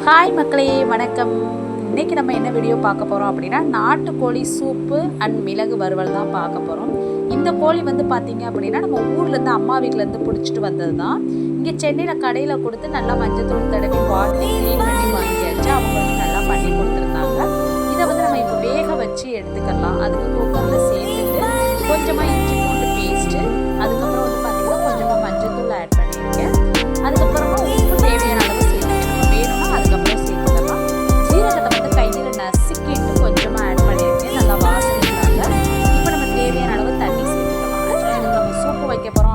Hi மக்களே, வணக்கம். இன்றைக்கி நம்ம என்ன வீடியோ பார்க்க போகிறோம் அப்படின்னா, நாட்டுக்கோழி சூப்பு அண்ட் மிளகு வறுவல் தான் பார்க்க போகிறோம். இந்த கோழி வந்து பார்த்திங்க அப்படின்னா, நம்ம ஊர்லேருந்து அம்மா வீட்டிலேருந்து பிடிச்சிட்டு வந்தது தான். இங்கே சென்னையில் கடையில் கொடுத்து நல்லா மஞ்சத்தூள் தடவி வாட்டி க்ளீன் பண்ணி வாங்கியாச்சு. அவங்க வந்து நல்லா பண்ணி கொடுத்துருந்தாங்க. இதை வந்து நம்ம இப்போ வேக வச்சு எடுத்துக்கலாம். அதுக்கு குக்கரில் சேர்த்துட்டு கொஞ்சமாக இஞ்சி பூண்டு பேஸ்ட்டு, அதுக்கப்புறம் வந்து பார்த்திங்கன்னா கொஞ்சமாக மஞ்சத்தூள் ஆட் பண்ணியிருக்கேன். அதுக்கப்புறமா உப்பு தேவையான அளவு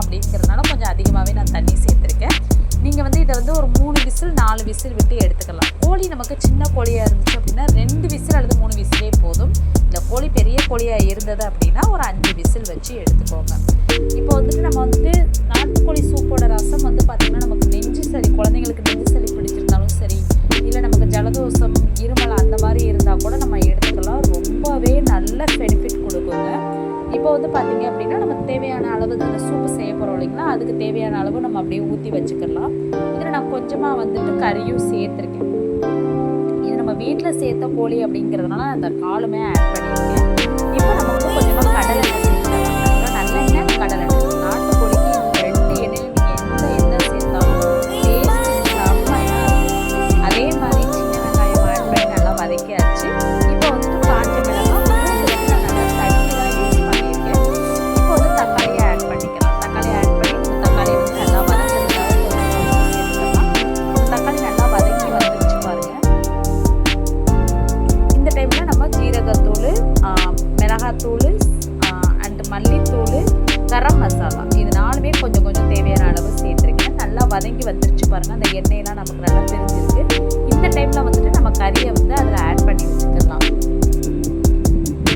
அப்படிங்கிறதுனால கொஞ்சம் அதிகமாகவே நான் தண்ணி சேர்த்துருக்கேன். நீங்கள் வந்து இதை வந்து ஒரு 3 விசில் 4 விசில் விட்டு எடுத்துக்கலாம். கோழி நமக்கு சின்ன கோழியாக இருந்துச்சு அப்படின்னா 2 விசில் அல்லது 3 விசிலே போதும். இல்லை கோழி பெரிய கோழியாக இருந்தது அப்படின்னா ஒரு 5 விசில் வச்சு எடுத்துக்கோங்க. இப்போ வந்துட்டு நம்ம வந்துட்டு நாட்டுக்கோழி சூப்போட ரசம் வந்து பார்த்திங்கன்னா நமக்கு நெஞ்சு சளி, குழந்தைங்களுக்கு நெஞ்சு சளி பிடிச்சிருந்தாலும் சரி, இல்லை நமக்கு ஜலதோஷம் இருமல் அந்த மாதிரி இருந்தால் கூட நம்ம எடுத்துக்கலாம். ரொம்பவே நல்ல பெனிஃபிட் கொடுக்குங்க. இப்போ வந்து பார்த்திங்க அப்படின்னா நமக்கு தேவையான அளவு இந்த சூப்பு செய்ய போகிறோம் இல்லைங்களா, அதுக்கு தேவையான அளவு நம்ம அப்படியே ஊற்றி வச்சுக்கலாம். இதில் நான் கொஞ்சமாக வந்துட்டு கறியும் சேர்த்துருக்கேன். இது நம்ம வீட்டில் சேர்த்த கோழி அப்படிங்கிறதுனால அந்த காலுமே ஆட் பண்ணியிருக்கேன். இப்போ நம்ம வந்து கொஞ்சமாக கடலெண்ணெய் சேர்த்துக்கலாம். நல்லெண்ணெய், கடலெண்ணெய். நாட்டுக்கோழிக்கு இந்த 2 எண்ணெயும் நீங்கள் எந்த எண்ணெய் சேர்த்தாலும் டேஸ்ட் செம்மையாக இருக்கும். அதே மாதிரி சின்ன வெங்காயம் ஆட் பண்ணி நல்லா வதக்கியாச்சு. இப்போ வந்துட்டு காஞ்ச மிளகாய் மிளகாத்தூள் அண்ட் மல்லித்தூள், கரம் மசாலா, இது 4மே கொஞ்சம் கொஞ்சம் தேவையான அளவு சேர்த்துருக்கேன். நல்லா வதங்கி வந்துருச்சு பாருங்கள். அந்த எண்ணெயெல்லாம் நமக்கு நல்லா தெரிஞ்சிருக்கு. இந்த டைமில் வந்துட்டு நம்ம கறியை வந்து அதில் ஆட் பண்ணி வச்சுக்கலாம்.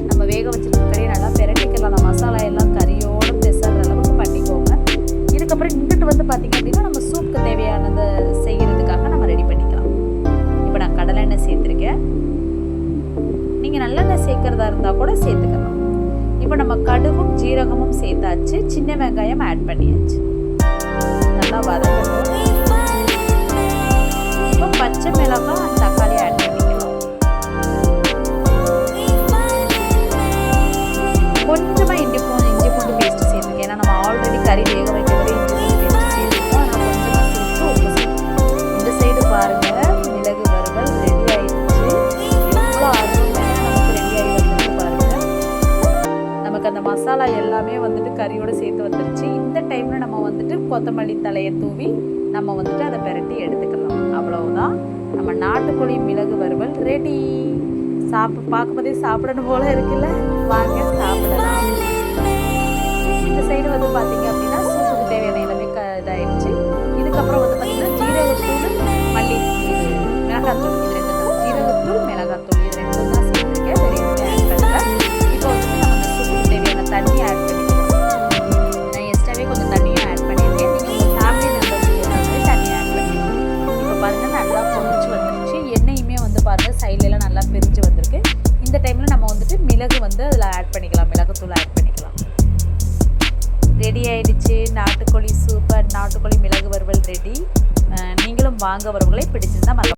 நம்ம வேக வச்சுருக்க கறியை நல்லா பெரட்டிக்கலாம். அந்த மசாலா எல்லாம் கறியோடு பெசற அளவுக்கு பண்ணிக்கோங்க. இதுக்கப்புறம் இங்கிட்டு வந்து பார்த்திங்க அப்படின்னா நம்ம சூப்புக்கு தேவையானதை செய்கிறதுக்காக நம்ம ரெடி பண்ணிக்கலாம். இப்போ நான் கடலெண்ணெய் சேர்த்துருக்கேன். நீங்கள் நல்லெண்ணெய் சேர்க்குறதா இருந்தால் கூட சேர்த்துக்கலாம். இப்போ நம்ம கடுகும் ஜீரகமும் சேர்த்தாச்சு. சின்ன வெங்காயம் ஆட் பண்ணியாச்சு. நல்லா வதக்கணும். இப்போ பச்சை மிளகாய் தக்காளி ஆட் பண்ணிக்கலாம். கொஞ்சமாக இஞ்சி பூண்டு பேஸ்ட்டு சேர்த்துக்கேன். ஏன்னா நம்ம ஆல்ரெடி கறி வேக வைக்கிறது இஞ்சி பூண்டு பேஸ்ட்டு சேர்த்துருக்கோம். ஆனால் கொஞ்சமாக சேர்த்து உப்பு சேர்த்துக்கோம். இந்த சைடு பாருங்கள், மிளகு வறுவல் ரெடி ஆயிடுச்சு. எவ்வளோ அந்த மசாலா எல்லாமே வந்துட்டு கறியோடு சேர்த்து வந்துருச்சு. இந்த டைமில் நம்ம வந்துட்டு கொத்தமல்லி தலையை தூவி நம்ம வந்துட்டு அதை பெரட்டி எடுத்துக்கலாம். அவ்வளவுதான், நம்ம நாட்டுக்கோழி மிளகு வறுவல் ரெடி. பார்க்கும்போதே சாப்பிடணும் போல இருக்குல்ல, வாங்க சாப்பிடலாம். இந்த சைடு வந்து பார்த்தீங்க அப்படின்னா சூப்புக்கு தேவையான எல்லாமே இதாகிடுச்சு. இதுக்கப்புறம் வந்து பார்த்தீங்கன்னா ஜீரகத்தூள், மல்லி, மிளகாத்தூள், இது 2 தான். ஜீரகத்தூள், மிளகாத்தூள், இது 2 தான் சேர்த்துருக்கேன். வேறு எதுவுமே ஆட் பண்ணல. இப்போ வந்து தண்ணி ஆட் பண்ணிக்கலாம். நான் எக்ஸ்ட்ராவே கொஞ்சம் தண்ணியும் ஆட் பண்ணியிருக்கேன். நீங்கள் உங்கள் ஃபேமிலி மெம்பர்ஸ்க்கு ஏற்ற மாதிரி தண்ணி ஆட் பண்ணிக்கலாம். இப்போ பாருங்கள் நல்லா பொரிச்சு வந்துருச்சு. எண்ணெயுமே வந்து பாருங்கள் சைட்லலாம் நல்லா பிரிஞ்சு வந்திருக்கு. இந்த டைமில் நம்ம வந்துட்டு மிளகு வந்து அதில் ஆட் பண்ணிக்கலாம். மிளகுத்தூள் ஆட் பண்ணிக்கலாம். ரெடி ஆகிடுச்சு. நாட்டுக்கோழி சூப்பர், நாட்டுக்கோழி மிளகு வறுவல் ரெடி. நீங்களும் வாங்க வரவங்களே பிடிச்சிருந்தா